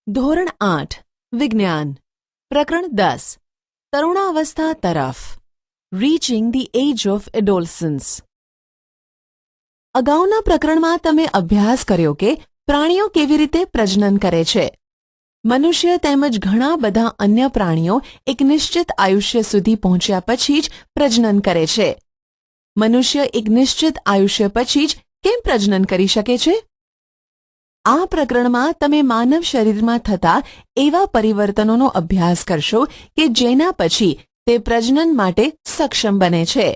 ધોરણ 8 વિજ્ઞાન પ્રકરણ 10 તરુણાવસ્થા તરફ રીચિંગ ધી એજ ઓફ એડોલસન્સ. અગાઉના પ્રકરણમાં તમે અભ્યાસ કર્યો કે પ્રાણીઓ કેવી રીતે પ્રજનન કરે છે. મનુષ્ય તેમજ ઘણા બધા અન્ય પ્રાણીઓ એક નિશ્ચિત આયુષ્ય સુધી પહોંચ્યા પછી જ પ્રજનન કરે છે. મનુષ્ય એક નિશ્ચિત આયુષ્ય પછી જ કેમ પ્રજનન કરી શકે છે? આ પ્રકરણમાં તમે માનવ શરીરમાં થતા એવા પરિવર્તનોનો અભ્યાસ કરશો કે જેના પછી તે પ્રજનન માટે સક્ષમ બને છે.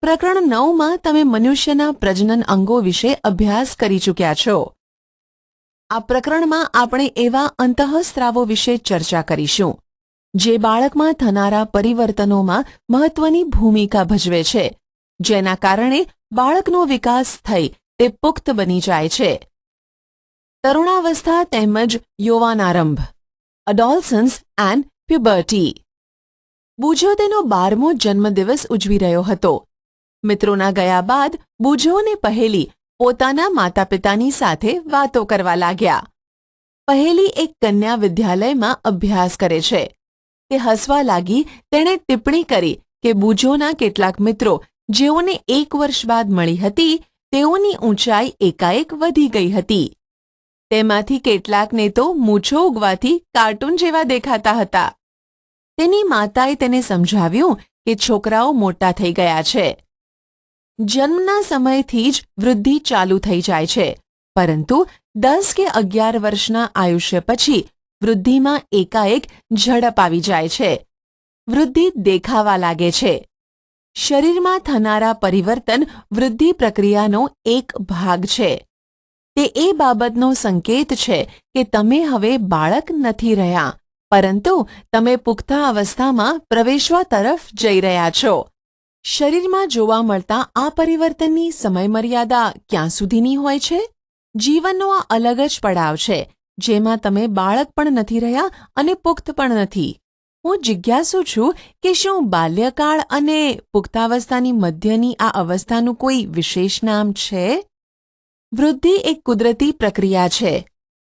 પ્રકરણ 9માં તમે મનુષ્યના પ્રજનન અંગો વિશે અભ્યાસ કરી ચૂક્યા છો. આ પ્રકરણમાં આપણે એવા અંતઃસ્ત્રાવો વિશે ચર્ચા કરીશું જે બાળકમાં થનારા પરિવર્તનોમાં મહત્વની ભૂમિકા ભજવે છે, જેના કારણે બાળકનો વિકાસ થઈ તે પુખ્ત બની જાય છે. તરુણાવસ્થા તેમજ યૌવનારંભ અડોલસન્સ એન્ડ પ્યુબર્ટી. બુજો તેનો 12મો જન્મદિવસ ઉજવી રહ્યો હતો. મિત્રોના ગયા બાદ બુજો અને પહેલી પોતાના માતા પિતાની સાથે વાતો કરવા લાગ્યા. પહેલી એક કન્યા વિદ્યાલયમાં અભ્યાસ કરે છે. તે હસવા લાગી. તેણે ટિપ્પણી કરી કે બુજોના કેટલાક મિત્રો જેઓને 1 વર્ષ બાદ મળી હતી તેઓની ઊંચાઈ એકાએક વધી ગઈ હતી. તેમાંથી કેટલાકને તો મૂછો ઉગવાથી કાર્ટૂન જેવા દેખાતા હતા. તેની માતાએ તેને સમજાવ્યું કે છોકરાઓ મોટા થઈ ગયા છે. જન્મના સમયથી જ વૃદ્ધિ ચાલુ થઈ જાય છે, પરંતુ 10 કે 11 વર્ષના આયુષ્ય પછી વૃદ્ધિમાં એકાએક ઝડપ આવી જાય છે. વૃદ્ધિ દેખાવા લાગે છે. શરીરમાં થનારા પરિવર્તન વૃદ્ધિ પ્રક્રિયાનો એક ભાગ છે. તે એ બાબતનો સંકેત છે કે તમે હવે બાળક નથી રહ્યા, પરંતુ તમે પુખ્તા અવસ્થામાં પ્રવેશવા તરફ જઈ રહ્યા છો. શરીરમાં જોવા મળતા આ પરિવર્તનની સમયમર્યાદા ક્યાં સુધીની હોય છે? જીવનનો આ અલગ જ પડાવ છે જેમાં તમે બાળક પણ નથી રહ્યા અને પુખ્ત પણ નથી. હું જિજ્ઞાસુ છું કે શું બાલ્યકાળ અને પુખ્તાવસ્થાની મધ્યની આ અવસ્થાનું કોઈ વિશેષ નામ છે? વૃદ્ધિ એક કુદરતી પ્રક્રિયા છે.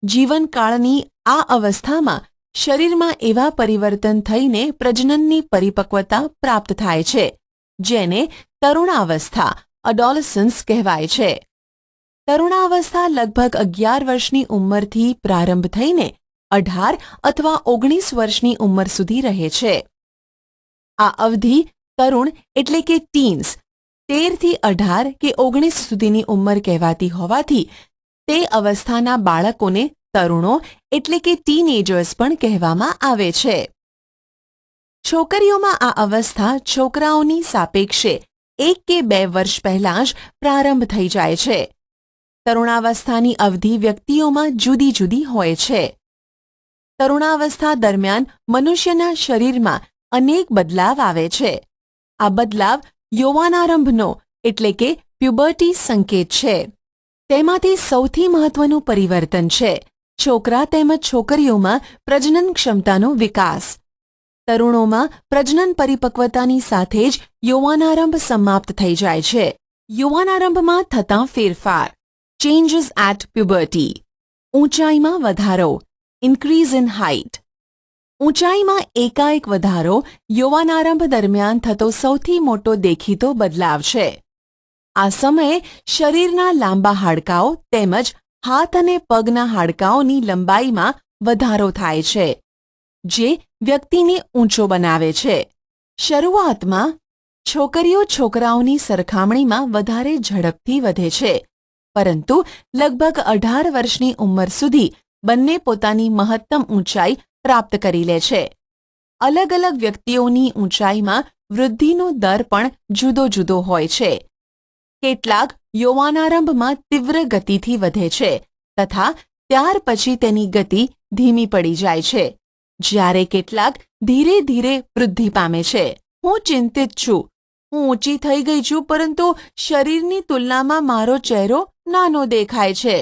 જીવનકાળની આ અવસ્થામાં શરીરમાં એવા પરિવર્તન થઈને પ્રજનનની પરિપક્વતા પ્રાપ્ત થાય છે જેને તરુણાવસ્થા અડોલસન્સ કહેવાય છે. તરુણાવસ્થા લગભગ 11 વર્ષની ઉંમરથી પ્રારંભ થઈને 18 અથવા 19 વર્ષની ઉંમર સુધી રહે છે. આ અવધિ તરુણ એટલે કે ટીન્સ 13 થી 18 કે 19 સુધીની ઉંમર કહેવાતી હોવાથી તે અવસ્થાના બાળકોને તરુણો એટલે કે ટીનએજર્સ પણ કહેવામાં આવે છે. છોકરીઓમાં આ અવસ્થા છોકરાઓની સાપેક્ષે 1 કે 2 વર્ષ પહેલાં જ પ્રારંભ થઈ જાય છે. તરુણાવસ્થાની અવધિ વ્યક્તિઓમાં જુદી જુદી હોય છે. તરુણાવસ્થા દરમિયાન મનુષ્યના શરીરમાં અનેક બદલાવ આવે છે. આ બદલાવ યૌવનારંભનો એટલે કે પ્યુબર્ટી સંકેત છે. તેમાંથી સૌથી મહત્વનું પરિવર્તન છે છોકરા તેમજ છોકરીઓમાં પ્રજનન ક્ષમતાનો વિકાસ. તરુણોમાં પ્રજનન પરિપક્વતાની સાથે જ યૌવનારંભ સમાપ્ત થઈ જાય છે. યૌવનારંભમાં થતા ફેરફાર ચેન્જીસ એટ પ્યુબર્ટી. ઊંચાઈમાં વધારો ઇન્ક્રીઝ ઇન હાઇટ. ઊંચાઈમાં એકાએક વધારો યૌવનારંભ દરમિયાન થતો સૌથી મોટો દેખીતો બદલાવ છે. આ સમયે શરીરના લાંબા હાડકાઓ તેમજ હાથ અને પગના હાડકાઓની લંબાઈમાં વધારો થાય છે, જે વ્યક્તિને ઊંચો બનાવે છે. શરૂઆતમાં છોકરીઓ છોકરાઓની સરખામણીમાં વધારે ઝડપથી વધે છે, પરંતુ લગભગ 18 વર્ષની ઉંમર સુધી બંને પોતાની મહત્તમ ઊંચાઈ પ્રાપ્ત કરી લે છે. અલગ અલગ વ્યક્તિઓની ઊંચાઈમાં વૃદ્ધિનો દર પણ જુદો જુદો હોય છે. કેટલાક યૌવનારંભમાં તીવ્ર ગતિથી વધે છે તથા ત્યાર પછી તેની ગતિ ધીમી પડી જાય છે, જ્યારે કેટલાક ધીરે ધીરે વૃદ્ધિ પામે છે. હું ચિંતિત છું. હું ઊંચી થઈ ગઈ છું, પરંતુ શરીરની તુલનામાં મારો ચહેરો નાનો દેખાય છે.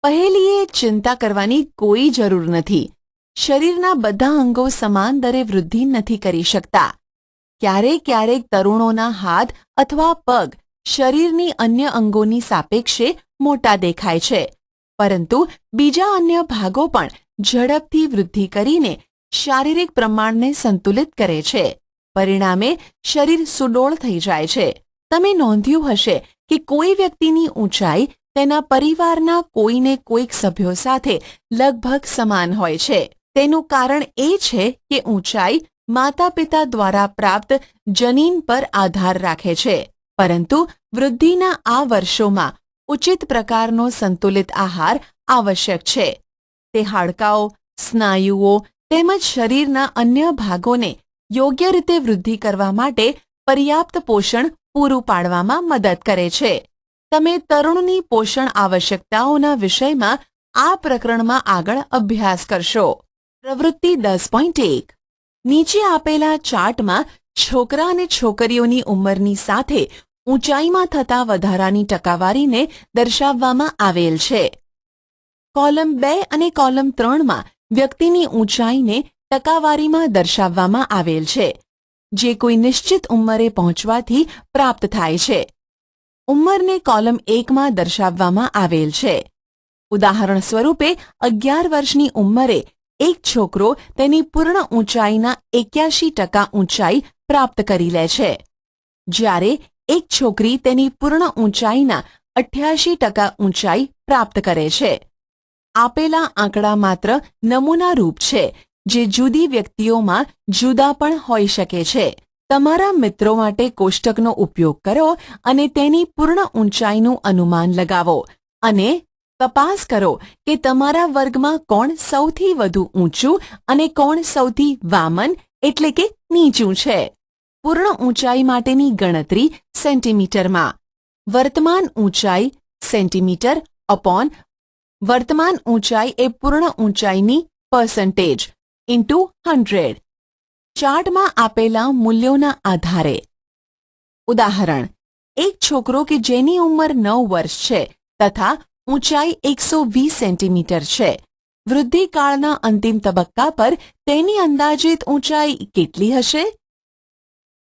પહેલીએ ચિંતા કરવાની કોઈ જરૂર નથી. શરીરના બધા અંગો સમાન દરે વૃદ્ધિ નથી કરી શકતા. ક્યારેક ક્યારેક તરુણોના હાથ અથવા પગ શરીરની અન્ય અંગોની સાપેક્ષે મોટા દેખાય છે, પરંતુ બીજા અન્ય ભાગો પણ ઝડપથી વૃદ્ધિ કરીને શારીરિક પ્રમાણને સંતુલિત કરે છે. પરિણામે શરીર સુડોળ થઈ જાય છે. તમે નોંધ્યું હશે કે કોઈ વ્યક્તિની ઊંચાઈ તેના પરિવારના કોઈને કોઈક સભ્યો સાથે લગભગ સમાન હોય છે. તેનું કારણ એ છે કે ઊંચાઈ માતા પિતા દ્વારા પ્રાપ્ત જનીન પર આધાર રાખે છે. પરંતુ વૃદ્ધિના આ વર્ષોમાં ઉચિત પ્રકારનો સંતુલિત આહાર આવશ્યક છે. તે હાડકાઓ, સ્નાયુઓ તેમજ શરીરના અન્ય ભાગોને યોગ્ય રીતે વૃદ્ધિ કરવા માટે પર્યાપ્ત પોષણ પૂરું પાડવામાં મદદ કરે છે. તમે તરુણની પોષણ આવશ્યકતાઓના વિષયમાં આ પ્રકરણમાં આગળ અભ્યાસ કરશો. પ્રવૃત્તિ 10.1 નીચે આપેલા ચાર્ટમાં છોકરા અને છોકરીઓની ઉંમરની સાથે ઊંચાઈમાં થતા વધારાની ટકાવારીને દર્શાવવામાં આવેલ છે. કોલમ 2 અને કોલમ 3માં વ્યક્તિની ઊંચાઈને ટકાવારીમાં દર્શાવવામાં આવેલ છે, જે કોઈ નિશ્ચિત ઉંમરે પહોંચવાથી પ્રાપ્ત થાય છે. ઉંમરને કોલમ 1માં દર્શાવવામાં આવેલ છે. ઉદાહરણ સ્વરૂપે 11 વર્ષની ઉંમરે એક છોકરો તેની પૂર્ણ ઊંચાઈના 81% ઊંચાઈ પ્રાપ્ત કરી લે છે, જ્યારે એક છોકરી તેની પૂર્ણ ઊંચાઈના 88% ઊંચાઈ પ્રાપ્ત કરે છે. આપેલા આંકડા માત્ર નમૂનારૂપ છે, જે જુદી વ્યક્તિઓમાં જુદા પણ હોઈ શકે છે. તમારા મિત્રો માટે કોષ્ટકનો ઉપયોગ કરો અને તેની પૂર્ણ ઊંચાઈનું અનુમાન લગાવો અને તપાસ કરો કે તમારા વર્ગમાં કોણ સૌથી વધુ ઊંચું અને કોણ સૌથી વામન એટલે કે નીચું છે. પૂર્ણ ઊંચાઈ માટેની ગણતરી સેન્ટીમીટરમાં. વર્તમાન ઊંચાઈ સેન્ટીમીટર અપોન વર્તમાન ઊંચાઈ એ પૂર્ણ ઊંચાઈની પર્સન્ટેજ ઇન્ટુ 100. ચાર્ટમાં આપેલા મૂલ્યોના આધારે. ઉદાહરણ: એક છોકરો કે જેની ઉંમર 9 વર્ષ છે તથા ઊંચાઈ 120 સેન્ટીમીટર છે, વૃદ્ધિકાળના અંતિમ તબક્કા પર તેની અંદાજિત ઊંચાઈ કેટલી હશે?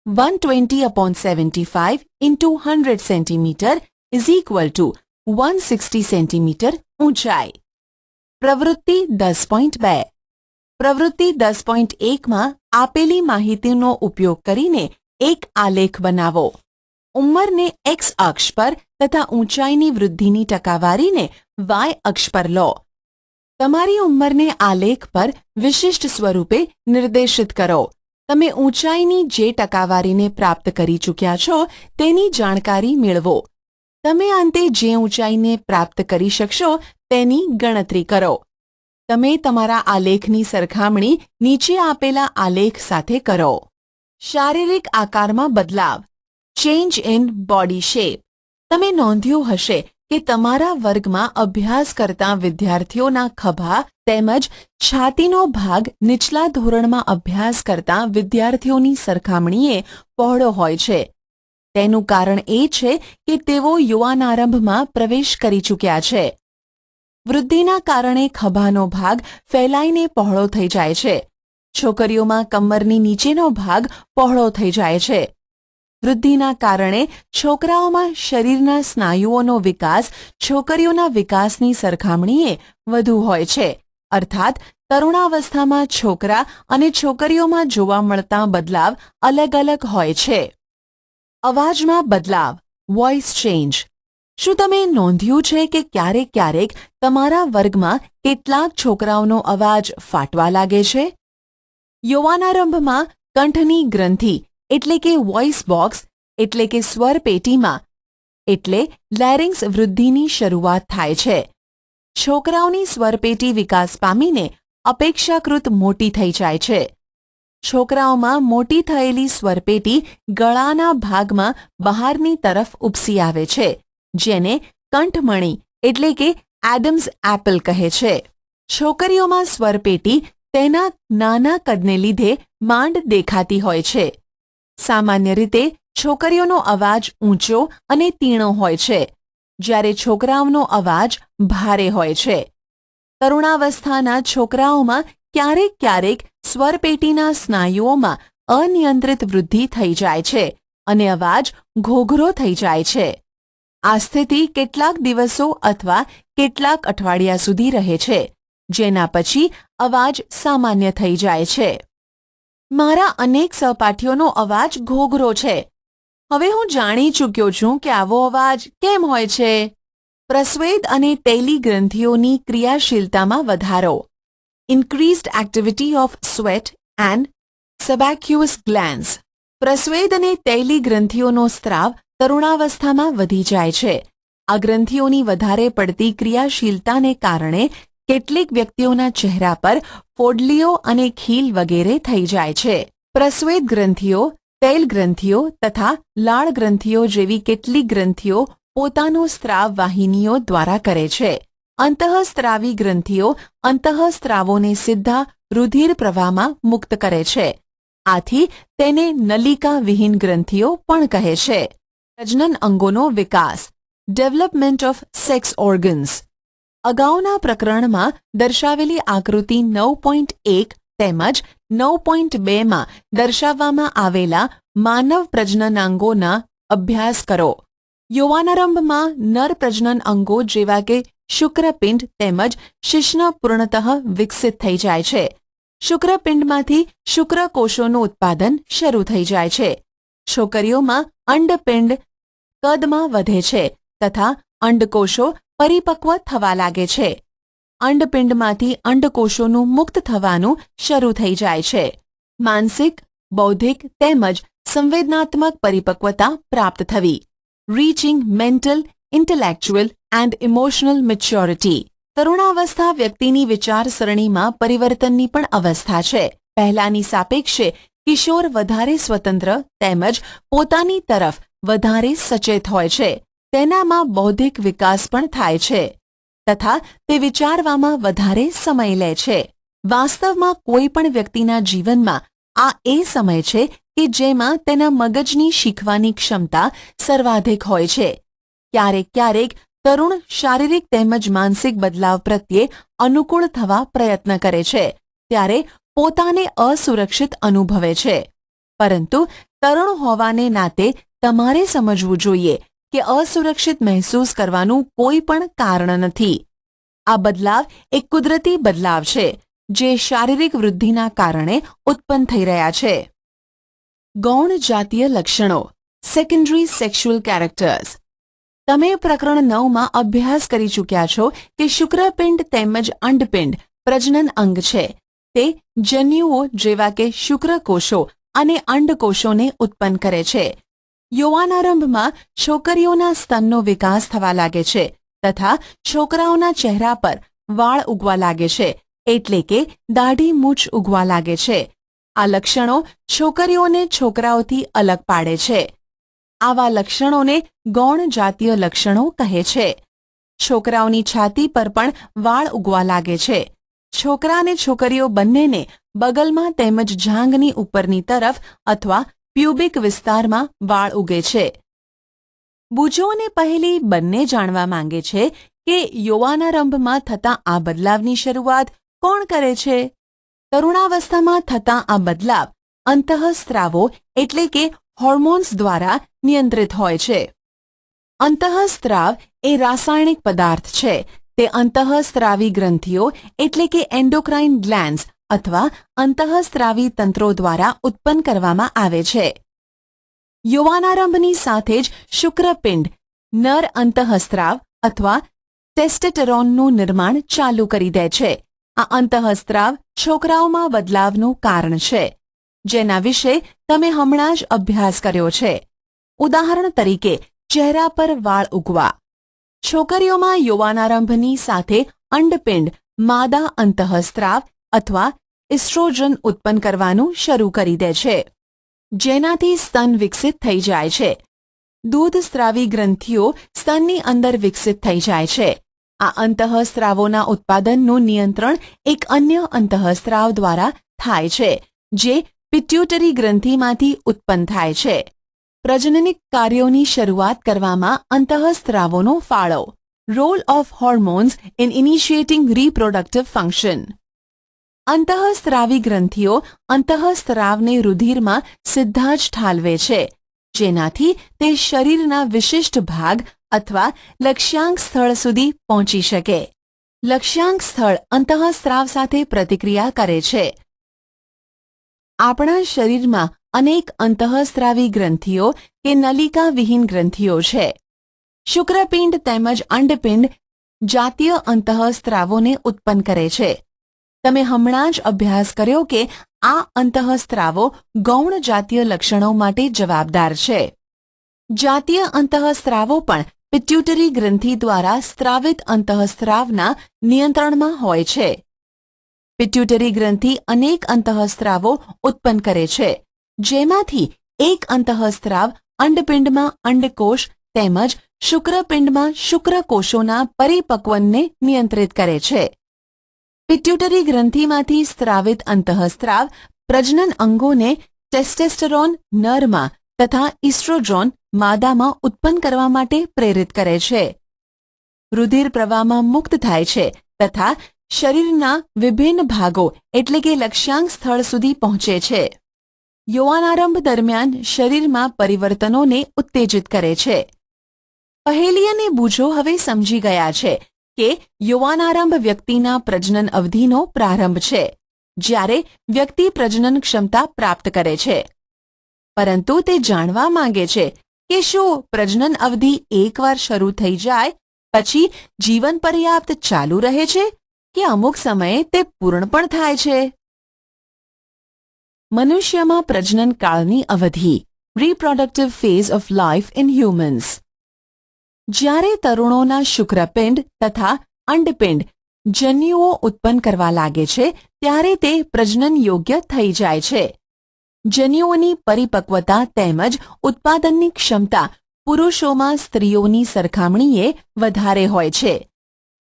120/75 into 100 centimetre is equal to 160 centimetre ઊંચાઈ. પ્રવૃત્તિ 10.2 પ્રવૃત્તિ 10.1માં આપેલી માહિતીનો ઉપયોગ કરીને એક આલેખ બનાવો. ઉંમરને એક્સ અક્ષ પર તથા ઊંચાઈની વૃદ્ધિની ટકાવારીને વાય અક્ષ પર લો. તમારી ઉંમરને આલેખ પર વિશિષ્ટ સ્વરૂપે નિર્દેશિત કરો. તમે ઊંચાઈની જે ટકાવારીને પ્રાપ્ત કરી ચૂક્યા છો તેની જાણકારી મેળવો. તમે અંતે જે ઊંચાઈને પ્રાપ્ત કરી શકશો તેની ગણતરી કરો. તમે તમારા આલેખની સરખામણી નીચે આપેલા આલેખ સાથે કરો. શારીરિક આકારમાં બદલાવ. Change in body shape. તમે નોંધ્યું હશે કે તમારા વર્ગમાં અભ્યાસ કરતા વિદ્યાર્થીઓના ખભા તેમજ છાતીનો ભાગ નીચલા ધોરણમાં અભ્યાસ કરતા વિદ્યાર્થીઓની સરખામણીએ પહોળો હોય છે. તેનું કારણ એ છે કે તેઓ યુવાનારંભમાં પ્રવેશ કરી ચૂક્યા છે. વૃદ્ધિના કારણે ખભાનો ભાગ ફેલાઈને પહોળો થઈ જાય છે. છોકરીઓમાં કમરની નીચેનો ભાગ પહોળો થઈ જાય છે. વૃદ્ધિના કારણે છોકરાઓમાં શરીરના સ્નાયુઓનો વિકાસ છોકરીઓના વિકાસની સરખામણીએ વધુ હોય છે. અર્થાત તરુણાવસ્થામાં છોકરા અને છોકરીઓમાં જોવા મળતા બદલાવ અલગ અલગ હોય છે. અવાજમાં બદલાવ. Voice change. શું તમે નોંધ્યું છે કે ક્યારેક ક્યારેક તમારા વર્ગમાં કેટલાક છોકરાઓનો અવાજ ફાટવા લાગે છે? યૌવનારંભમાં કંઠની ગ્રંથિ એટલે કે વોઇસ બોક્સ એટલે કે સ્વર પેટીમાં એટલે લેરિંગ્સ વૃદ્ધિની શરૂઆત થાય છે. છોકરાઓની સ્વરપેટી વિકાસ પામીને અપેક્ષાકૃત મોટી થઈ જાય છે. છોકરાઓમાં મોટી થયેલી સ્વરપેટી ગળાના ભાગમાં બહારની તરફ ઉપસી આવે છે, જેને કંઠમણી એટલે કે એડમ્સ એપલ કહે છે. છોકરીઓમાં સ્વરપેટી તેના નાના કદને લીધે માંડ દેખાતી હોય છે. સામાન્ય રીતે છોકરીઓનો અવાજ ઊંચો અને તીણો હોય છે, જ્યારે છોકરાઓનો અવાજ ભારે હોય છે. તરુણાવસ્થાના છોકરાઓમાં ક્યારેક ક્યારેક સ્વરપેટીના સ્નાયુઓમાં અનિયંત્રિત વૃદ્ધિ થઈ જાય છે અને અવાજ ઘોઘરો થઈ જાય છે. આ સ્થિતિ કેટલાક દિવસો અથવા કેટલાક અઠવાડિયા સુધી રહે છે, જેના પછી અવાજ સામાન્ય થઈ જાય છે. મારા અનેક સહપાઠીઓનો અવાજ ઘોઘરો છે. હવે હું જાણી ચૂક્યો છું કે આવો અવાજ કેમ હોય છે. પ્રસ્વેદ અને તૈલી ગ્રંથિઓની ક્રિયાશીલતામાં વધારો. Increased activity of sweat and sebaceous glands. પ્રસ્વેદ અને તૈલી ગ્રંથિઓનો સ્ત્રાવ તરુણાવસ્થામાં વધી જાય છે. આ ગ્રંથિઓની વધારે પડતી ક્રિયાશીલતાને કારણે કેટલીક વ્યક્તિઓના ચહેરા પર ફોડલીઓ અને ખીલ વગેરે થઈ જાય છે. પ્રસ્વેદ ગ્રંથિઓ, તૈલ ગ્રંથિઓ તથા લાળ ગ્રંથિઓ જેવી કેટલીક ગ્રંથિઓ પોતાનો સ્ત્રાવ વાહિનીઓ દ્વારા કરે છે. અંતઃસ્ત્રાવી ગ્રંથિઓ અંતઃસ્ત્રાવોને સીધા રુધિર પ્રવાહમાં મુક્ત કરે છે. આથી તેને નલિકા વિહીન ગ્રંથિઓ પણ કહે છે. પ્રજનન અંગોનો વિકાસ. Development of sex organs. અગાઉના પ્રકરણમાં દર્શાવેલી આકૃતિ 9.1 તેમજ 9.2માં દર્શાવવામાં આવેલા માનવ પ્રજનનાંગોના અભ્યાસ કરો. યૌવનારંભમાં નર પ્રજનન અંગો જેવા કે શુક્રપિંડ તેમજ શિશ્ન પૂર્ણતઃ વિકસિત થઈ જાય છે. શુક્રપિંડમાંથી શુક્રકોષોનું ઉત્પાદન શરૂ થઈ જાય છે. છોકરીઓમાં અંડપિંડ કદમાં વધે છે તથા અંડકોષો પરિપક્વ થવા લાગે છે. અંડપિંડમાંથી અંડકોષોનું મુક્ત થવાનું શરૂ થઈ જાય છે. માનસિક, બૌદ્ધિક તેમજ સંવેદનાત્મક પરિપક્વતા પ્રાપ્ત થવી. Reaching mental, intellectual and emotional maturity. તરુણાવસ્થા વ્યક્તિની વિચારસરણીમાં પરિવર્તનની પણ અવસ્થા છે. પહેલાની સાપેક્ષે કિશોર વધારે સ્વતંત્ર તેમજ પોતાની તરફ વધારે સચેત હોય છે. તેનામાં બૌદ્ધિક વિકાસ પણ થાય છે તથા તે વિચારવામાં વધારે સમય લે છે. વાસ્તવમાં કોઈ પણ વ્યક્તિના જીવનમાં આ એ સમય છે કે જેમાં તેના મગજની શીખવાની ક્ષમતા સર્વાધિક હોય છે. ક્યારેક ક્યારેક તરુણ શારીરિક તેમજ માનસિક બદલાવ પ્રત્યે અનુકૂળ થવા પ્રયત્ન કરે છે ત્યારે પોતાને અસુરક્ષિત અનુભવે છે. પરંતુ તરુણ હોવાને નાતે તમારે સમજવું જોઈએ કે અસુરક્ષિત મહેસૂસ કરવાનું કોઈ પણ કારણ નથી. આ બદલાવ એક કુદરતી બદલાવ છે જે શારીરિક વૃદ્ધિના કારણે ઉત્પન્ન થઈ રહ્યા છે. ગૌણ જાતીય લક્ષણો. Secondary sexual characters. તમે પ્રકરણ 9માં અભ્યાસ કરી ચૂક્યા છો કે શુક્રપિંડ તેમજ અંડપિંડ પ્રજનન અંગ છે. તે જન્યુઓ જેવા કે શુક્રકોષો અને અંડકોષોને ઉત્પન્ન કરે છે. યૌવનારંભમાં છોકરીઓના સ્તનનો વિકાસ થવા લાગે છે તથા છોકરાઓના ચહેરા પર વાળ ઉગવા લાગે છે, એટલે કે દાઢી મૂછ ઉગવા લાગે છે. આ લક્ષણો છોકરીઓને છોકરાઓથી અલગ પાડે છે. આવા લક્ષણોને ગૌણ જાતીય લક્ષણો કહે છે. છોકરાઓની છાતી પર પણ વાળ ઉગવા લાગે છે. છોકરા અને છોકરીઓ બંનેને બગલમાં તેમજ જાંઘની ઉપરની તરફ અથવા પ્યુબિક વિસ્તારમાં વાળ ઉગે છે. બુજો અને પહેલી બંને જાણવા માંગે છે કે યૌવનારંભમાં થતા આ બદલાવની શરૂઆત કોણ કરે છે. તરુણાવસ્થામાં થતા આ બદલાવ અંતઃસ્ત્રાવો એટલે કે હોર્મોન્સ દ્વારા નિયંત્રિત હોય છે. અંતઃસ્ત્રાવ એ રાસાયણિક પદાર્થ છે. તે અંતઃસ્ત્રાવી ગ્રંથિઓ એટલે કે એન્ડોક્રાઇન ગ્લેન્ડ્સ અથવા અંતઃસ્ત્રાવી તંત્રો દ્વારા ઉત્પન્ન કરવામાં આવે છે. યૌવનારંભની સાથે જ શુક્રપિંડ નર અંતઃસ્ત્રાવ અથવા ટેસ્ટોસ્ટેરોનનું નિર્માણ ચાલુ કરી દે છે. આ અંતઃસ્ત્રાવ છોકરાઓમાં બદલાવનું કારણ છે, જેના વિશે તમે હમણાં જ અભ્યાસ કર્યો છે. ઉદાહરણ તરીકે ચહેરા પર વાળ ઉગવા. છોકરીઓમાં યૌવનારંભની સાથે અંડપિંડ માદા અંતઃસ્ત્રાવ અથવા ઇસ્ટ્રોજન ઉત્પન્ન કરવાનું શરૂ કરી દે છે, જેનાથી સ્તન વિકસિત થઈ જાય છે. દૂધસ્ત્રાવી ગ્રંથિઓ સ્તનની અંદર વિકસિત થઈ જાય છે. આ અંતઃસ્ત્રાવોના ઉત્પાદનનું નિયંત્રણ એક અન્ય અંતઃસ્ત્રાવ દ્વારા થાય છે, જે પિટ્યુટરી ગ્રંથિમાંથી ઉત્પન્ન થાય છે. પ્રજનનિક કાર્યોની શરૂઆત કરવામાં અંતઃસ્ત્રાવોનો ફાળો. Role of hormones in initiating reproductive function. અંતઃસ્ત્રાવી ગ્રંથિઓ અંતઃસ્ત્રાવને રુધિરમાં સીધા જ ઠાલવે છે, જેનાથી તે શરીરના વિશિષ્ટ ભાગ અથવા લક્ષ્યાંક સ્થળ સુધી પહોંચી શકે. લક્ષ્યાંક સ્થળ અંતઃસ્ત્રાવ સાથે પ્રતિક્રિયા કરે છે. આપણા શરીરમાં અનેક અંતઃસ્ત્રાવી ગ્રંથિઓ કે નલિકા વિહીન ગ્રંથિઓ છે. શુક્રપિંડ તેમજ અંડપિંડ જાતીય અંતઃસ્ત્રાવોને ઉત્પન્ન કરે છે. તમે હમણાં જ અભ્યાસ કર્યો કે આ અંતઃસ્ત્રાવો ગૌણ જાતીય લક્ષણો માટે જવાબદાર છે. જાતીય અંતઃસ્ત્રાવો પણ પિટ્યુટરી ગ્રંથિ દ્વારા સ્ત્રાવિત અંતઃસ્ત્રાવના નિયંત્રણમાં હોય છે. પિટ્યુટરી ગ્રંથિ અનેક અંતઃસ્ત્રાવો ઉત્પન્ન કરે છે, જેમાંથી એક અંતઃસ્ત્રાવ અંડપિંડમાં અંડકોષ તેમજ શુક્રપિંડમાં શુક્રકોષોના પરિપક્વનને નિયંત્રિત કરે છે. પિટ્યુટરી ગ્રંથિમાંથી સ્ત્રાવિત અંતઃસ્ત્રાવ પ્રજનન અંગોને ટેસ્ટેસ્ટરોન નરમાં તથા ઇસ્ટ્રોજોન માદામાં ઉત્પન્ન કરવા માટે પ્રેરિત કરે છે. રુધિર પ્રવાહમાં મુક્ત થાય છે તથા શરીરના વિભિન્ન ભાગો એટલે કે લક્ષ્યાંક સ્થળ સુધી પહોંચે છે. યૌવનારંભ દરમિયાન શરીરમાં પરિવર્તનોને ઉત્તેજિત કરે છે. પહેલી અને બૂજો હવે સમજી ગયા છે કે યૌવનારંભ વ્યક્તિના પ્રજનન અવધિનો પ્રારંભ છે, જ્યારે વ્યક્તિ પ્રજનન ક્ષમતા પ્રાપ્ત કરે છે. પરંતુ તે જાણવા માંગે છે કે શું પ્રજનન અવધિ એકવાર શરૂ થઈ જાય પછી જીવન પર્યાપ્ત ચાલુ રહે છે કે અમુક સમયે તે પૂર્ણ પણ થાય છે. મનુષ્યમાં પ્રજનન કાળની અવધિ, reproductive phase of life in humans. જ્યારે તરુણોના શુક્રપિંડ તથા અંડપિંડ જન્યુઓ ઉત્પન્ન કરવા લાગે છે ત્યારે તે પ્રજનન યોગ્ય થઈ જાય છે. જન્યુઓની પરિપક્વતા તેમજ ઉત્પાદનની ક્ષમતા પુરુષોમાં સ્ત્રીઓની સરખામણીએ વધારે હોય છે.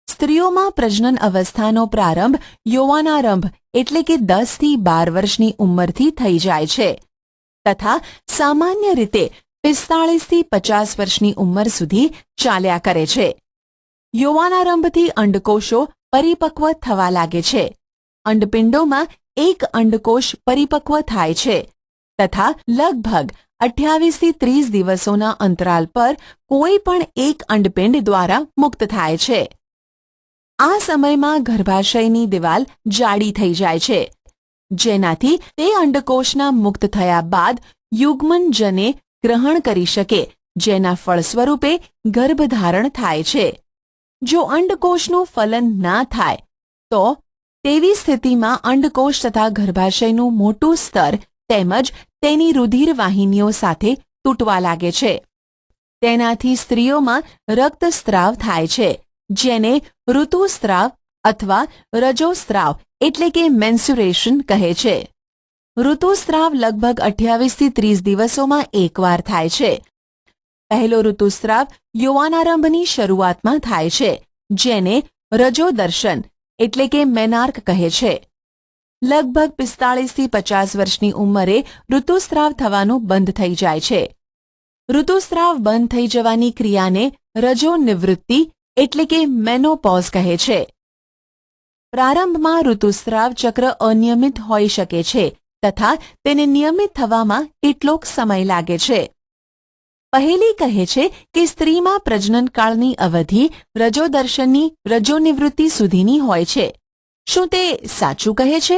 સ્ત્રીઓમાં પ્રજનન અવસ્થાનો પ્રારંભ યૌવનારંભ એટલે કે 10 થી 12 વર્ષની ઉંમરથી થઈ જાય છે તથા સામાન્ય રીતે 45 થી 50 વર્ષની ઉંમર સુધી ચાલ્યા કરે છે. યૌવનારંભથી અંડકોષો પરિપક્વ થવા લાગે છે. અંડપિંડોમાં એક અંડકોષ પરિપક્વ થાય છે તથા લગભગ 28 થી 30 દિવસોના અંતરાલ પર કોઈ પણ એક અંડપિંડ દ્વારા મુક્ત થાય છે. આ સમયમાં ગર્ભાશયની દિવાલ જાડી થઈ જાય છે, જેનાથી તે અંડકોષના મુક્ત થયા બાદ યુગ્મનજને ગ્રહણ કરી શકે, જેના ફળ સ્વરૂપે ગર્ભધારણ થાય છે. જો અંડકોષનું ફલન ના થાય તો તેવી સ્થિતિમાં અંડકોષ તથા ગર્ભાશયનું મોટું સ્તર તેમજ તેની રુધિર વાહિનીઓ સાથે તૂટવા લાગે છે. તેનાથી સ્ત્રીઓમાં રક્તસ્રાવ થાય છે, જેને ઋતુસ્રાવ અથવા રજોસ્રાવ એટલે કે મેન્સ્યુરેશન કહે છે. ઋતુસ્રાવ લગભગ 28 થી 30 દિવસોમાં એકવાર થાય છે. પહેલો ઋતુસ્રાવ યૌવનારંભની શરૂઆતમાં થાય છે, જેને રજોદર્શન એટલે કે મેનાર્ક કહે છે. લગભગ 45 થી 50 વર્ષની ઉંમરે ઋતુસ્રાવ થવાનું બંધ થઈ જાય છે. ઋતુસ્રાવ બંધ થઈ જવાની ક્રિયાને રજોનિવૃત્તિ એટલે કે મેનોપોઝ કહે છે. પ્રારંભમાં ઋતુસ્રાવ ચક્ર અનિયમિત હોઈ શકે છે તથા તેને નિયમિત થવામાં કેટલોક સમય લાગે છે. પહેલી કહે છે કે સ્ત્રીમાં પ્રજનનકાળની અવધિ રજોદર્શનની રજોનિવૃત્તિ સુધીની હોય છે. શું તે સાચું કહે છે?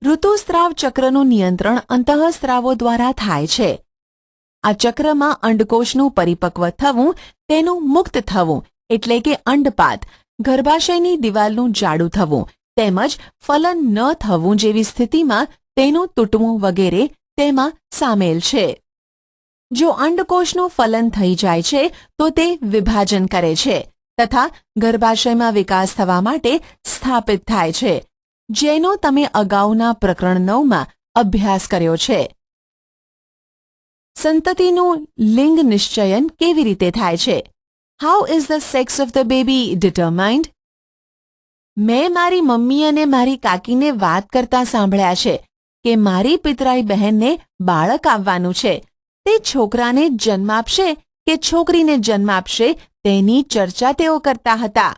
ઋતુસ્રાવ ચક્રનું નિયંત્રણ અંતઃસ્ત્રાવો દ્વારા થાય છે. આ ચક્રમાં અંડકોષનું પરિપક્વ થવું, તેનું મુક્ત થવું એટલે કે અંડપાત, ગર્ભાશયની દિવાલનું જાડું થવું તેમજ ફલન ન થવું જેવી સ્થિતિમાં તેનું તૂટવું વગેરે તેમાં સામેલ છે. જો અંડકોષનું ફલન થઈ જાય છે તો તે વિભાજન કરે છે તથા ગર્ભાશયમાં વિકાસ થવા માટે સ્થાપિત થાય છે, જેનો તમે અગાઉના પ્રકરણ 9માં અભ્યાસ કર્યો છે. સંતતિનું લિંગ નિશ્ચયન કેવી રીતે થાય છે? How is the sex of the baby determined? મેં મારી મમ્મી અને મારી કાકીને વાત કરતા સાંભળ્યા છે કે મારી પિતરાઈ બહેનને બાળક આવવાનું છે. તે છોકરાને જન્મ આપશે કે છોકરીને જન્મ આપશે તેની ચર્ચા તેઓ કરતા હતા.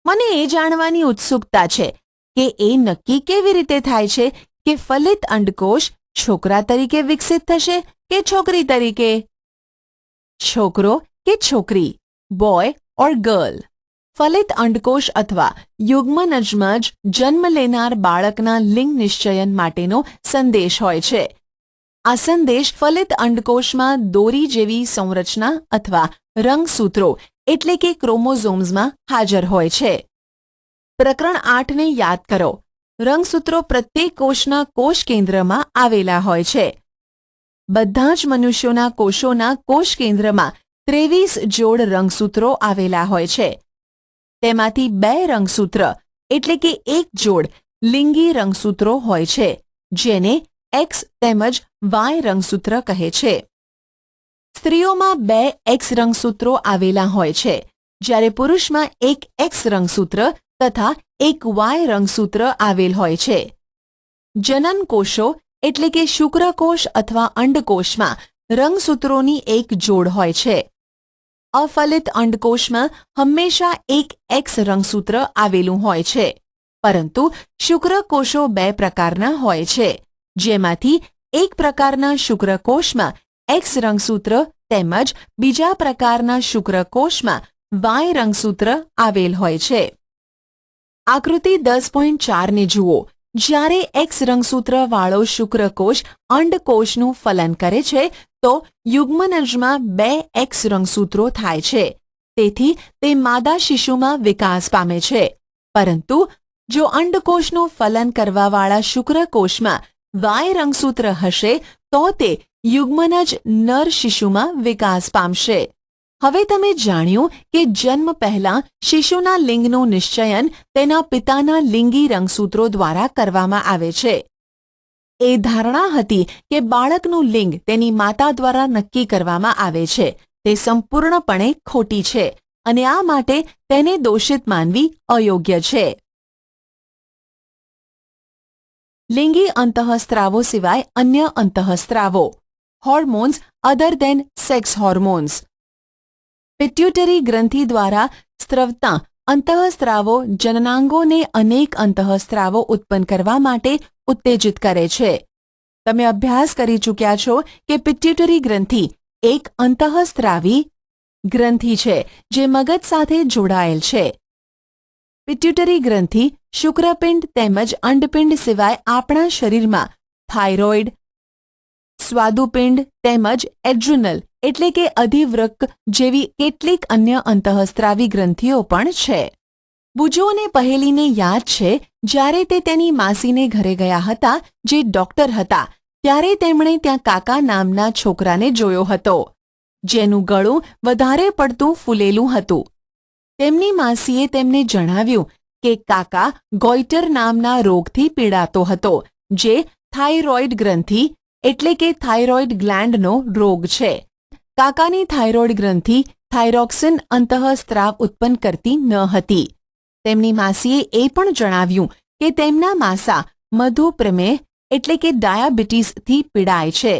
મને એ જાણવાની ઉત્સુકતા છે કે એ નક્કી કેવી રીતે થાય છે કે ફલિત અંડકોષ છોકરા તરીકે વિકસિત થશે કે છોકરી તરીકે? છોકરો કે છોકરી, બોય ઓર ગર્લ. ફલિત અંડકોશ અથવા યુગ્મનજમાં જ જન્મ લેનાર બાળકના લિંગ નિશ્ચયન માટેનો સંદેશ હોય છે. આ સંદેશ ફલિત અંડકોશમાં દોરી જેવી સંરચના અથવા રંગસૂત્રો એટલે કે ક્રોમોઝોમ્સમાં હાજર હોય છે. પ્રકરણ 8ને યાદ કરો. રંગસૂત્રો પ્રત્યેક કોષના કોષ કેન્દ્રમાં આવેલા હોય છે. બધા જ મનુષ્યોના કોષોના કોષ કેન્દ્રમાં 23 જોડ રંગસૂત્રો આવેલા હોય છે. તેમાંથી 2 રંગસૂત્ર એટલે કે એક જોડ લિંગી રંગસૂત્રો હોય છે, જેને X તેમજ Y રંગસૂત્ર કહે છે. સ્ત્રીઓમાં 2 X રંગસૂત્રો આવેલા હોય છે, જ્યારે પુરુષમાં એક X રંગસૂત્ર તથા એક Y રંગસૂત્ર આવેલ હોય છે. જનન કોષો એટલે કે શુક્રકોષ અથવા અંડકોષમાં રંગસૂત્રોની એક જોડ હોય છે. અફલિત અંડકોષમાં હંમેશા એક X રંગસૂત્ર આવેલું હોય છે, પરંતુ શુક્રકોષો 2 પ્રકારના હોય છે, જેમાંથી એક પ્રકારના શુક્રકોષમાં X રંગસૂત્ર તેમજ બીજા પ્રકારના શુક્રકોષમાં Y રંગસૂત્ર આવેલ હોય છે. આકૃતિ 10.4ને જુઓ. જ્યારે X રંગસૂત્રવાળો શુક્રકોષ અંડકોષનું ફલન કરે છે તો યુગ્મનજમાં 2 X રંગસૂત્રો થાય છે. તેથી તે માદા શિશુમાં વિકાસ પામે છે. પરંતુ જો અંડકોષનું ફલન કરવાવાળા શુક્રકોષમાં Y રંગસૂત્ર હશે તો તે યુગ્મનજ નર શિશુમાં વિકાસ પામશે. હવે તમે જાણ્યું કે જન્મ પહેલાં શિશુના લિંગનું નિશ્ચયન તેના પિતાના લિંગી રંગસૂત્રો દ્વારા કરવામાં આવે છે. એ ધારણા હતી કે બાળકનું લિંગ તેની માતા દ્વારા નક્કી કરવામાં આવે છે તે સંપૂર્ણપણે ખોટી છે અને આ માટે તેને દોષિત માનવી અયોગ્ય છે. લિંગી અંતઃસ્ત્રાવો સિવાય અન્ય અંતઃસ્ત્રાવો. Hormones other than sex hormones. Pituitary ગ્રંથિ દ્વારા સ્ત્રવતા અંતઃસ્ત્રાવો જનનાંગોને અનેક અંતઃસ્ત્રાવો ઉત્પન્ન કરવા માટે ઉત્તેજિત કરે છે. તમે અભ્યાસ કરી ચૂક્યા છો કે પિટ્યુટરી ગ્રંથિ એક અંતઃસ્ત્રાવી ગ્રંથિ છે જે મગજ સાથે જોડાયેલ છે. પિટ્યુટરી ગ્રંથિ શુક્રપિંડ તેમજ અંડપિંડ સિવાય આપણા શરીરમાં થાઇરોઇડ, સ્વાદુપિંડ તેમજ એડ્રિનલ એટલે કે અધિવૃક્ક જેવી કેટલીક અન્ય અંતઃસ્ત્રાવી ગ્રંથિઓ પણ છે. બુજોને પહેલીને યાદ છે જ્યારે તે તેની માસીને ઘરે ગયા હતા જે ડોક્ટર હતા ત્યારે તેમણે ત્યાં કાકા નામના છોકરાને જોયો હતો, જેનું ગળું વધારે પડતું ફૂલેલું હતું. તેમની માસીએ તેમને જણાવ્યું કે કાકા ગોઈટર નામના રોગથી પીડાતો હતો, જે થાઇરોઇડ ગ્રંથિ એટલે કે થાઇરોઇડ ગ્લેન્ડનો રોગ છે. કાકાની થાઇરોઇડ ગ્રંથિ થાઇરોક્સિન અંતઃસ્ત્રાવ ઉત્પન્ન કરતી ન હતી. તેમની માસીએ એ પણ જણાવ્યું કે તેમના માસા મધુપ્રમેહ એટલે કે ડાયાબિટીસથી પીડાય છે,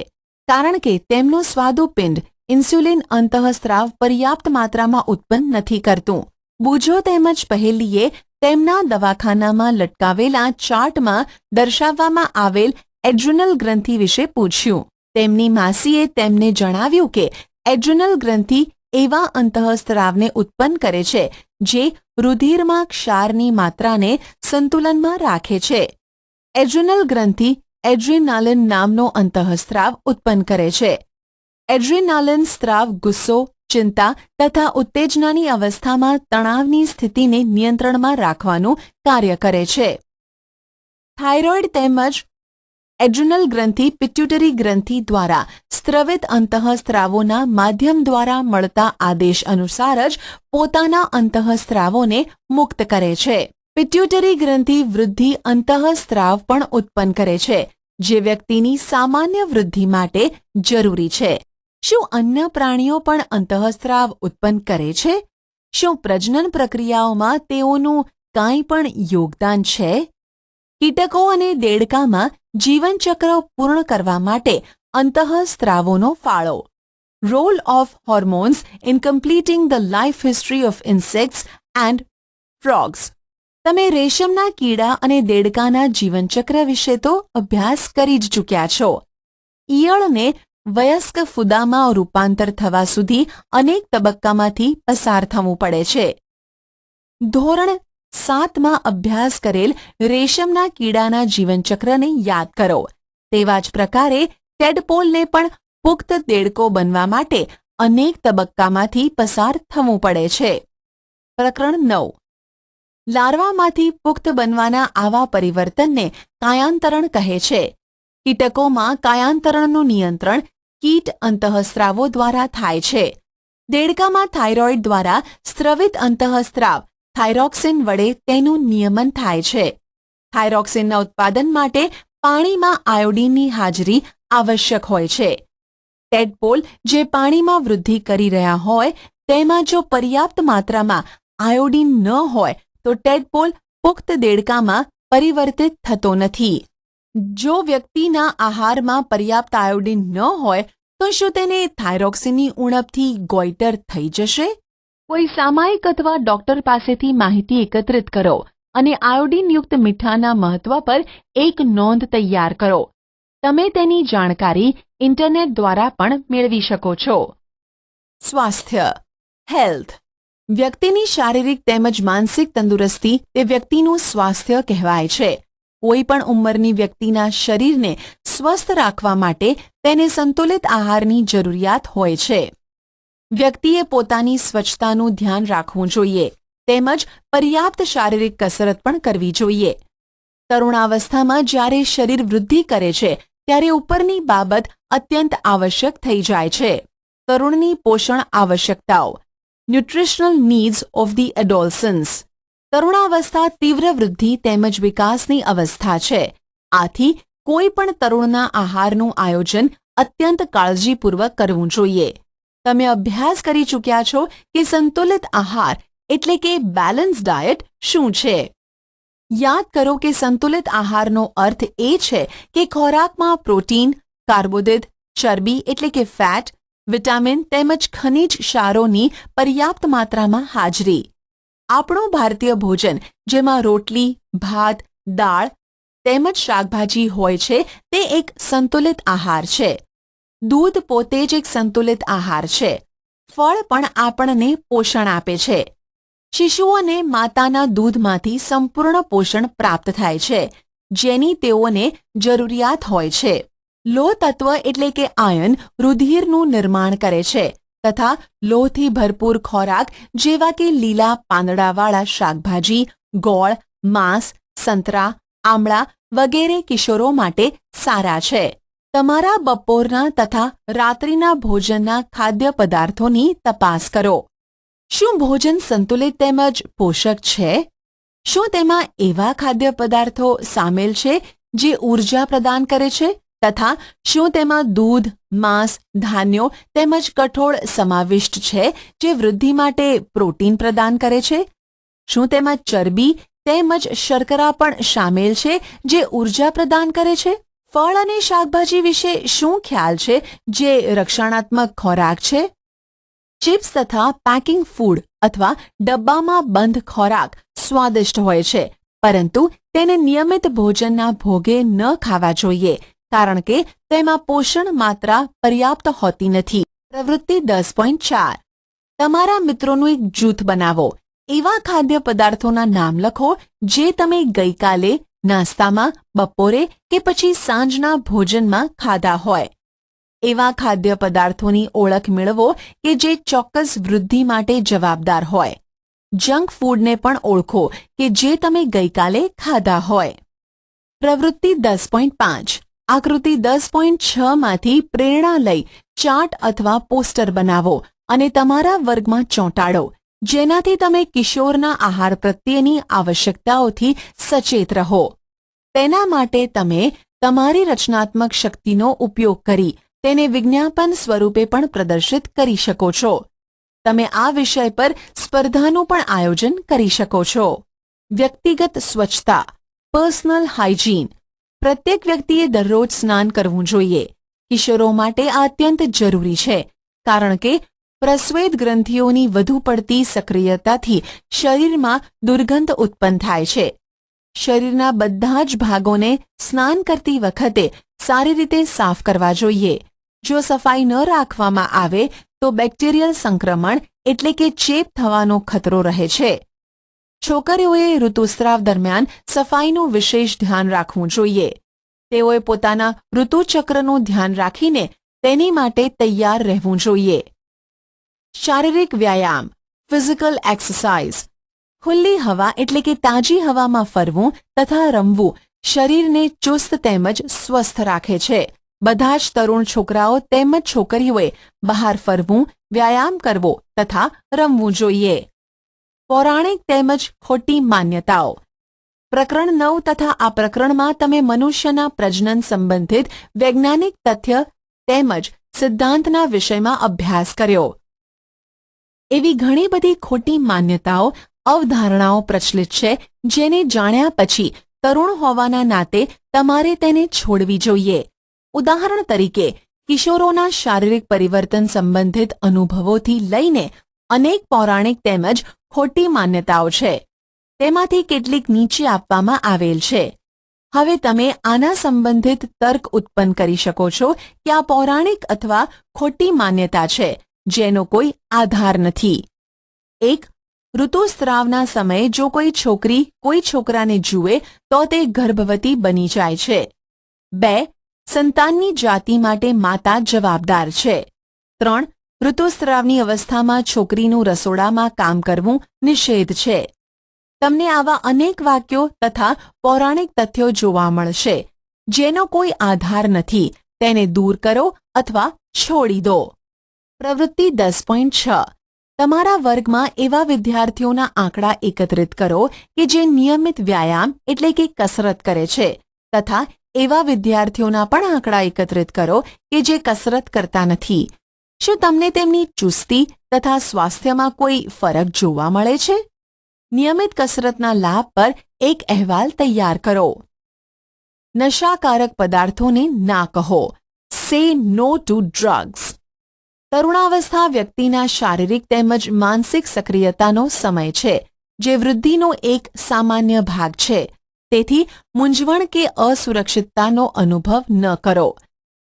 કારણ કે તેમનું સ્વાદુપિંડ ઇન્સ્યુલિન અંતઃસ્ત્રાવ પર્યાપ્ત માત્રામાં ઉત્પન્ન નથી કરતું. બુજો તેમજ પહેલીએ તેમના દવાખાનામાં લટકાવેલા ચાર્ટમાં દર્શાવવામાં આવેલ એડ્રિનલ ગ્રંથિ વિશે પૂછ્યું. તેમની માસીએ તેમને જણાવ્યું કે એડ્રિનલ ગ્રંથિ એવા અંતઃસ્ત્રાવને ઉત્પન્ન કરે છે જે રુધિરમાં ક્ષારની માત્રાને સંતુલનમાં રાખે છે. એડ્રિનલ ગ્રંથિ એડ્રીનાલિન નામનો અંતઃસ્ત્રાવ ઉત્પન્ન કરે છે. એડ્રીનાલિન સ્ત્રાવ ગુસ્સો, ચિંતા તથા ઉત્તેજનાની અવસ્થામાં તણાવની સ્થિતિને નિયંત્રણમાં રાખવાનું કાર્ય કરે છે. થાઇરોઇડ તેમજ એડ્રિનલ ગ્રંથિ પિટ્યુટરી ગ્રંથિ દ્વારા સ્ત્રવિત અંતઃસ્ત્રાવોના માધ્યમ દ્વારા મળતા આદેશ અનુસાર જ પોતાના અંતઃસ્ત્રાવોને મુક્ત કરે છે. પિટ્યુટરી ગ્રંથિ વૃદ્ધિ અંતઃસ્ત્રાવ પણ ઉત્પન્ન કરે છે, જે વ્યક્તિની સામાન્ય વૃદ્ધિ માટે જરૂરી છે. શું અન્ય પ્રાણીઓ પણ અંતઃસ્ત્રાવ ઉત્પન્ન કરે છે? શું પ્રજનન પ્રક્રિયાઓમાં તેઓનું કાંઈ પણ યોગદાન છે? કીટકો અને દેડકામાં જીવનચક્ર પૂર્ણ કરવા માટે અંતઃસ્ત્રાવોનો ફાળો. Role of hormones in completing the life history of insects and frogs. તમે રેશમના કીડા અને દેડકાના જીવનચક્ર વિશે તો અભ્યાસ કરી જ ચૂક્યા છો. ઈયળને વયસ્ક ફૂદામાં રૂપાંતર થવા સુધી અનેક તબક્કામાંથી પસાર થવું પડે છે. ધોરણ 7માં અભ્યાસ કરેલ રેશમના કીડાના જીવનચક્રને યાદ કરો. તેવા જ પ્રકારે ટેડપોલને પણ પુખ્ત દેડકો બનવા માટે અનેક તબક્કામાંથી પસાર થવું પડે છે. પ્રકરણ 9. લાર્વામાંથી પુખ્ત બનવાના આવા પરિવર્તનને કાયાંતરણ કહે છે. કીટકોમાં કાયાંતરણનું નિયંત્રણ કીટ અંતઃસ્ત્રાવો દ્વારા થાય છે. દેડકામાં થાઇરોઇડ દ્વારા સ્રવિત અંતઃસ્ત્રાવ થાઇરોક્સિન વડે તેનું નિયમન થાય છે. થાઇરોક્સિનના ઉત્પાદન માટે પાણીમાં આયોડીનની હાજરી આવશ્યક હોય છે. ટેડપોલ જે પાણીમાં વૃદ્ધિ કરી રહ્યા હોય તેમાં જો પર્યાપ્ત માત્રામાં આયોડીન ન હોય તો ટેડપોલ પુખ્ત દેડકામાં પરિવર્તિત થતો નથી. જો વ્યક્તિના આહારમાં પર્યાપ્ત આયોડીન ન હોય તો શું તેને થાઇરોક્સિનની ઉણપથી ગોઈટર થઈ જશે? કોઈ સામાયિક અથવા ડોક્ટર પાસેથી માહિતી એકત્રિત કરો અને આયોડીનયુક્ત મીઠાના મહત્વ પર એક નોંધ તૈયાર કરો. તમે તેની જાણકારી ઇન્ટરનેટ દ્વારા પણ મેળવી શકો છો. સ્વાસ્થ્ય હેલ્થ. વ્યક્તિની શારીરિક તેમજ માનસિક તંદુરસ્તી તે વ્યક્તિનું સ્વાસ્થ્ય કહેવાય છે. કોઈ પણ ઉંમરની વ્યક્તિના શરીરને સ્વસ્થ રાખવા માટે તેને સંતુલિત આહારની જરૂરિયાત હોય છે. વ્યક્તિએ પોતાની સ્વચ્છતાનું ધ્યાન રાખવું જોઈએ તેમજ પર્યાપ્ત શારીરિક કસરત પણ કરવી જોઈએ. તરુણાવસ્થામાં જ્યારે શરીર વૃદ્ધિ કરે છે ત્યારે ઉપરની બાબત અત્યંત આવશ્યક થઈ જાય છે. તરુણની પોષણ આવશ્યકતાઓ ન્યુટ્રિશનલ નીડ્સ ઓફ ધી એડોલસન્સ. તરુણાવસ્થા તીવ્ર વૃદ્ધિ તેમજ વિકાસની અવસ્થા છે. આથી કોઈ પણ તરુણના આહારનું આયોજન અત્યંત કાળજીપૂર્વક કરવું જોઈએ. તમે અભ્યાસ કરી ચૂક્યા છો કે સંતુલિત આહાર એટલે કે બેલેન્સ ડાયટ શું છે. યાદ કરો કે સંતુલિત આહારનો અર્થ એ છે કે ખોરાકમાં પ્રોટીન, કાર્બોદિત, ચરબી એટલે કે ફેટ, વિટામિન તેમજ ખનિજ ક્ષારોની પર્યાપ્ત માત્રામાં હાજરી. આપણું ભારતીય ભોજન જેમાં રોટલી, ભાત, દાળ તેમજ શાકભાજી હોય છે તે એક સંતુલિત આહાર છે. દૂધ પોતે જ એક સંતુલિત આહાર છે. ફળ પણ આપણને પોષણ આપે છે. શિશુઓને માતાના દૂધમાંથી સંપૂર્ણ પોષણ પ્રાપ્ત થાય છે જેની તેઓને જરૂરિયાત હોય છે. લોહ તત્વ એટલે કે આયન રુધિરનું નિર્માણ કરે છે તથા લોહથી ભરપૂર ખોરાક જેવા કે લીલા પાંદડાવાળા શાકભાજી, ગોળ, માંસ, સંતરા, આમળા વગેરે કિશોરો માટે સારા છે. તમારા બપોરના તથા રાત્રિના ભોજનના ખાદ્ય પદાર્થોની તપાસ કરો. શું ભોજન સંતુલિત તેમજ પોષક છે? શું તેમાં એવા ખાદ્ય પદાર્થો સામેલ છે જે ઊર્જા પ્રદાન કરે છે તથા શું તેમાં દૂધ, માંસ, ધાન્યો તેમજ કઠોળ સમાવિષ્ટ છે જે વૃદ્ધિ માટે પ્રોટીન પ્રદાન કરે છે? શું તેમાં ચરબી તેમજ શર્કરા પણ સામેલ છે જે ઊર્જા પ્રદાન કરે છે? ફળ અને શાકભાજી વિશે શું ખ્યાલ છે જે રક્ષણાત્મક ખોરાક છે? ચિપ્સ તથા પેકિંગ ફૂડ અથવા ડબ્બામાં બંધ ખોરાક સ્વાદિષ્ટ હોય છે પરંતુ તેને નિયમિત ભોજનના ભોગે ન ખાવા જોઈએ કારણ કે તેમાં પોષણ માત્રા પર્યાપ્ત હોતી નથી. પ્રવૃત્તિ 10.4. તમારા મિત્રોનું એક જૂથ બનાવો. એવા ખાદ્ય પદાર્થોના નામ લખો જે તમે ગઈકાલે નાસ્તામાં, બપોરે કે પછી સાંજના ભોજનમાં ખાધા હોય. એવા ખાદ્ય પદાર્થોની ઓળખ મેળવો કે જે ચોક્કસ વૃદ્ધિ માટે જવાબદાર હોય. જંક ફૂડને પણ ઓળખો કે જે તમે ગઈકાલે ખાધા હોય. પ્રવૃત્તિ 10.5. આકૃતિ 10.6 માંથી પ્રેરણા લઈ ચાર્ટ અથવા પોસ્ટર બનાવો અને તમારા વર્ગમાં ચોંટાડો જેનાથી તમે કિશોરના આહાર પ્રત્યેની આવશ્યકતાઓથી સચેત રહો. તેના માટે તમે તમારી રચનાત્મક શક્તિનો ઉપયોગ કરી તેને વિજ્ઞાપન સ્વરૂપે પણ પ્રદર્શિત કરી શકો છો. તમે આ વિષય પર સ્પર્ધાનું પણ આયોજન કરી શકો છો. વ્યક્તિગત સ્વચ્છતા પર્સનલ હાઇજીન. પ્રત્યેક વ્યક્તિએ દરરોજ સ્નાન કરવું જોઈએ. કિશોરો માટે આ અત્યંત જરૂરી છે કારણ કે પ્રસ્વેદ ગ્રંથિઓની વધુ પડતી સક્રિયતાથી શરીરમાં દુર્ગંધ ઉત્પન્ન થાય છે. શરીરના બધા જ ભાગોને સ્નાન કરતી વખતે સારી રીતે સાફ કરવા જોઈએ. જો સફાઈ ન રાખવામાં આવે તો બેક્ટેરિયલ સંક્રમણ એટલે કે ચેપ થવાનો ખતરો રહે છે. છોકરીઓએ ઋતુસ્રાવ દરમિયાન સફાઈનું વિશેષ ધ્યાન રાખવું જોઈએ. તેઓએ પોતાના ઋતુચક્રનું ધ્યાન રાખીને તેની માટે તૈયાર રહેવું જોઈએ. શારીરિક વ્યાયામ, ફિઝિકલ એક્સરસાઇઝ. ખુલ્લી હવા એટલે કે તાજી હવામાં ફરવું તથા રમવું શરીરને ચુસ્ત તેમજ સ્વસ્થ રાખે છે. બધા જ તરુણ છોકરાઓ તેમજ છોકરીઓએ બહાર ફરવું, વ્યાયામ કરવો તથા રમવું જોઈએ. પૌરાણિક તેમજ ખોટી માન્યતાઓ. પ્રકરણ 9 તથા આ પ્રકરણમાં તમે મનુષ્યના પ્રજનન સંબંધિત વૈજ્ઞાનિક તથ્ય તેમજ સિદ્ધાંતના વિષયમાં અભ્યાસ કર્યો. એવી ઘણી બધી ખોટી માન્યતાઓ, અવધારણાઓ પ્રચલિત છે જેને જાણ્યા પછી તરુણ હોવાના નાતે તમારે તેને છોડવી જોઈએ. ઉદાહરણ તરીકે કિશોરોના શારીરિક પરિવર્તન સંબંધિત અનુભવોથી લઈને અનેક પૌરાણિક તેમજ ખોટી માન્યતાઓ છે. તેમાંથી કેટલીક નીચે આપવામાં આવેલ છે. હવે તમે આના સંબંધિત તર્ક ઉત્પન્ન કરી શકો છો કે આ પૌરાણિક અથવા ખોટી માન્યતા છે જેનો કોઈ આધાર નથી. 1. ઋતુસ્રાવના સમયે જો કોઈ છોકરી કોઈ છોકરાને જુએ તો તે ગર્ભવતી બની જાય છે. 2. સંતાનની જાતિ માટે માતા જવાબદાર છે. 3. ઋતુસ્રાવની અવસ્થામાં છોકરીનું રસોડામાં કામ કરવું નિષેધ છે. તમને આવા અનેક વાક્યો તથા પૌરાણિક તથ્યો જોવા મળશે જેનો કોઈ આધાર નથી. તેને દૂર કરો અથવા છોડી દો. પ્રવૃત્તિ 10.6. તમારા વર્ગમાં એવા વિદ્યાર્થીઓના આંકડા એકત્રિત કરો કે જે નિયમિત વ્યાયામ એટલે કે કસરત કરે છે તથા એવા વિદ્યાર્થીઓના પણ આંકડા એકત્રિત કરો કે જે કસરત કરતા નથી. શું તમને તેમની ચુસ્તી તથા સ્વાસ્થ્યમાં કોઈ ફરક જોવા મળે છે? નિયમિત કસરતના લાભ પર એક અહેવાલ તૈયાર કરો. નશાકારક પદાર્થોને ના કહો. સે નો ટુ ડ્રગ્સ. તરુણાવસ્થા વ્યક્તિના શારીરિક તેમજ માનસિક સક્રિયતાનો સમય છે જે વૃદ્ધિનો એક સામાન્ય ભાગ છે. તેથી મૂંઝવણ કે અસુરક્ષિતતાનો અનુભવ ન કરો.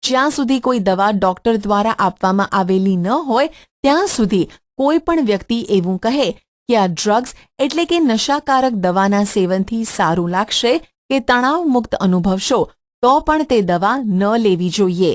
જ્યાં સુધી કોઈ દવા ડોક્ટર દ્વારા આપવામાં આવેલી ન હોય ત્યાં સુધી કોઈ પણ વ્યક્તિ એવું કહે કે આ ડ્રગ્સ એટલે કે નશાકારક દવાના સેવનથી સારું લાગશે કે તણાવ મુક્ત અનુભવશો તો પણ તે દવા ન લેવી જોઈએ.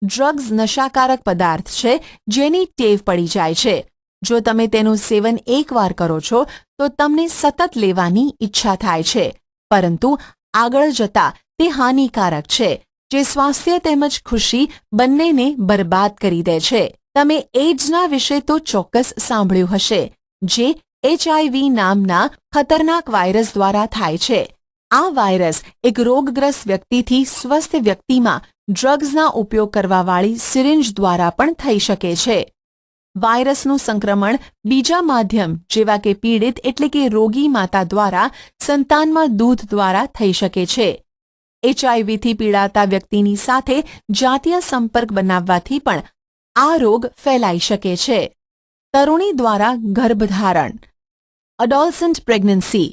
ડ્રગ્સ નશાકારક પદાર્થ છે જેની ટેવ પડી જાય છે. જો તમે તેનું સેવન એકવાર કરો છો તો તમને સતત લેવાની ઈચ્છા થાય છે, પરંતુ આગળ જતા તે હાનિકારક છે જે સ્વાસ્થ્ય તેમજ ખુશી બંનેને બરબાદ કરી દે છે. તમે એઇડ્સના વિશે તો ચોક્કસ સાંભળ્યું હશે જે HIV નામના ખતરનાક વાયરસ દ્વારા થાય છે. આ વાયરસ એક રોગગ્રસ્ત વ્યક્તિથી સ્વસ્થ વ્યક્તિમાં ડ્રગ્સના ઉપયોગ કરવાવાળી સિરિંજ દ્વારા પણ થઈ શકે છે. વાયરસનું સંક્રમણ બીજા માધ્યમ જેવા કે પીડિત એટલે કે રોગી માતા દ્વારા સંતાનમાં દૂધ દ્વારા થઈ શકે છે. HIVથી પીડાતા વ્યક્તિની સાથે જાતીય સંપર્ક બનાવવાથી પણ આ રોગ ફેલાઈ શકે છે. તરુણી દ્વારા ગર્ભધારણ. અડોલસન્ટ પ્રેગ્નન્સી.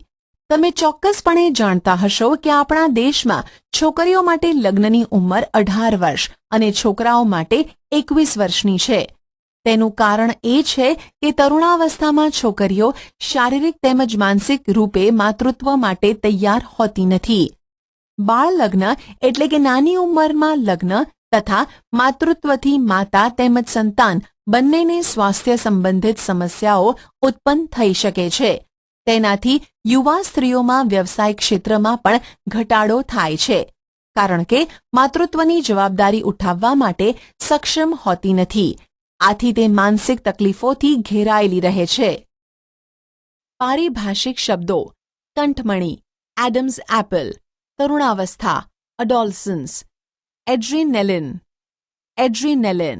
તમે ચોક્કસપણે જાણતા હશો કે આપણા દેશમાં છોકરીઓ માટે લગ્નની ઉંમર 18 વર્ષ અને છોકરાઓ માટે 21 વર્ષની છે. તેનું કારણ એ છે કે તરુણાવસ્થામાં છોકરીઓ શારીરિક તેમજ માનસિક રૂપે માતૃત્વ માટે તૈયાર હોતી નથી. બાળ લગ્ન એટલે કે નાની ઉંમરમાં લગ્ન તથા માતૃત્વથી માતા તેમજ સંતાન બંનેને સ્વાસ્થ્ય સંબંધિત સમસ્યાઓ ઉત્પન્ન થઈ શકે છે. તેનાથી યુવા સ્ત્રીઓમાં વ્યવસાય ક્ષેત્રમાં પણ ઘટાડો થાય છે કારણ કે માતૃત્વની જવાબદારી ઉઠાવવા માટે સક્ષમ હોતી નથી. આથી તે માનસિક તકલીફોથી ઘેરાયેલી રહે છે. પારિભાષિક શબ્દો. કંઠમણી, એડમ્સ એપલ, તરુણાવસ્થા, અડોલસન્સ. Adrenaline, adrenaline.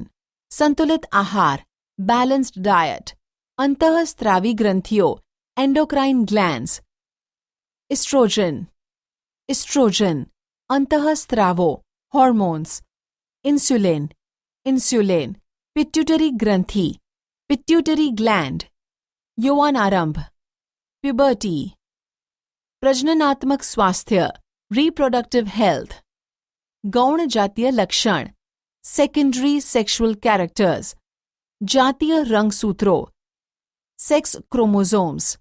સંતુલિત આહાર, બેલેન્સ્ડ ડાયટ. અંતઃસ્ત્રાવી ગ્રંથિઓ, એન્ડોક્રાઇન ગ્લેન્ડ્સ. Oestrogen, oestrogen. અંતઃસ્ત્રાવો, હોર્મોન્સ. Insulin, insulin. પિટ્યુટરી ગ્રંથિ, પિટ્યુટરી ગ્લેન્ડ. યૌવનારંભ, પ્યુબર્ટી. પ્રજનનાત્મક સ્વાસ્થ્ય, રિપ્રોડક્ટિવ હેલ્થ. ગૌણ જાતીય લક્ષણ, સેકન્ડરી સેક્સ્યુઅલ કેરેક્ટર્સ, જાતીય રંગસૂત્રો, સેક્સ ક્રોમોઝોમ્સ,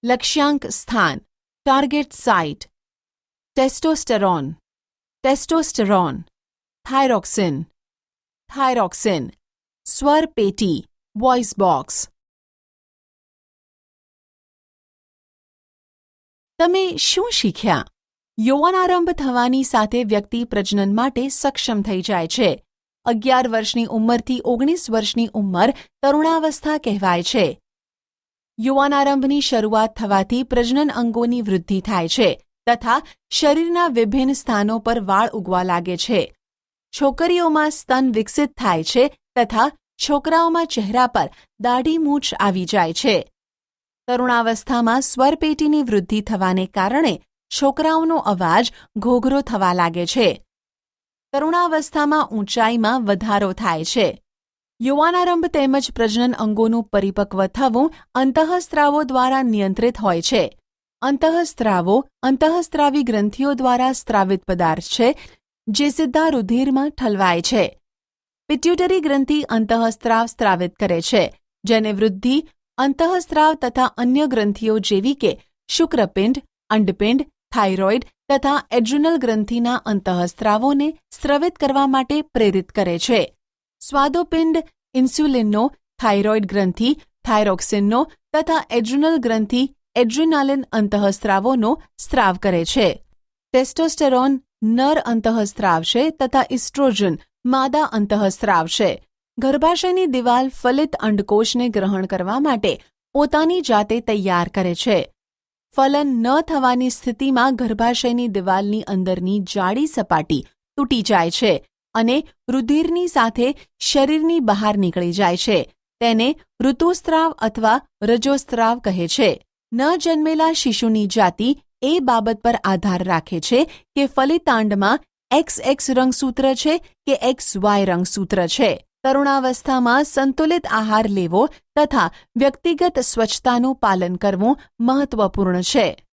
લક્ષ્યાંક સ્થાન, target site, testosterone, testosterone, thyroxine, thyroxine, સ્વર પેટી, વોઇસ બોક્સ. તમે શું શીખ્યા? યૌવનારંભ થવાની સાથે વ્યક્તિ પ્રજનન માટે સક્ષમ થઈ જાય છે. 11 વર્ષની ઉંમરથી 19 વર્ષની ઉંમર તરુણાવસ્થા કહેવાય છે. યૌવનારંભની શરૂઆત થવાથી પ્રજનન અંગોની વૃદ્ધિ થાય છે તથા શરીરના વિભિન્ન સ્થાનો પર વાળ ઉગવા લાગે છે. છોકરીઓમાં સ્તન વિકસિત થાય છે તથા છોકરાઓમાં ચહેરા પર દાઢી મૂછ આવી જાય છે. તરુણાવસ્થામાં સ્વરપેટીની વૃદ્ધિ થવાને કારણે છોકરાઓનો અવાજ ઘોઘરો થવા લાગે છે. તરુણાવસ્થામાં ઊંચાઈમાં વધારો થાય છે. યૌવનારંભ તેમજ પ્રજનન અંગોનું પરિપક્વ થવું અંતઃસ્ત્રાવો દ્વારા નિયંત્રિત હોય છે. અંતઃસ્ત્રાવો અંતઃસ્ત્રાવી ગ્રંથિઓ દ્વારા સ્ત્રાવિત પદાર્થ છે જે સીધા રુધિરમાં ઠલવાય છે. પિટ્યુટરી ગ્રંથિ અંતઃસ્ત્રાવ સ્ત્રાવિત કરે છે, જેને વૃદ્ધિ અંતઃસ્ત્રાવ તથા અન્ય ગ્રંથિઓ જેવી કે શુક્રપિંડ, અંડપિંડ, થાઇરોઇડ તથા એડ્રિનલ ગ્રંથિના અંતઃસ્ત્રાવોને સ્ત્રવિત કરવા માટે પ્રેરિત કરે છે. સ્વાદોપિંડ ઇન્સ્યુલિનનો, થાઇરોઇડ ગ્રંથિ થાઇરોક્સિનનો તથા એડ્રિનલ ગ્રંથિ એડ્રિનાલિન અંતઃસ્ત્રાવોનો સ્ત્રાવ કરે છે. ટેસ્ટોસ્ટેરોન નર અંતઃસ્ત્રાવ છે તથા ઇસ્ટ્રોજન માદા અંતઃસ્ત્રાવ છે. ગર્ભાશયની દિવાલ ફલિત અંડકોષને ગ્રહણ કરવા માટે પોતાની જાતે તૈયાર કરે છે. ફલન ન થવાની સ્થિતિમાં ગર્ભાશયની દિવાલની અંદરની જાડી સપાટી તૂટી જાય છે અને રુધિરની સાથે શરીરની બહાર નીકળી જાય છે. તેને ઋતુસ્ત્રાવ અથવા રજોસ્ત્રાવ કહે છે. ન જન્મેલા શિશુની જાતિ એ બાબત પર આધાર રાખે છે કે ફલિતાંડમાં XX રંગસૂત્ર છે કે XY રંગસૂત્ર છે. તરુણાવસ્થામાં સંતુલિત આહાર લેવો તથા વ્યક્તિગત સ્વચ્છતાનું પાલન કરવું મહત્વપૂર્ણ છે.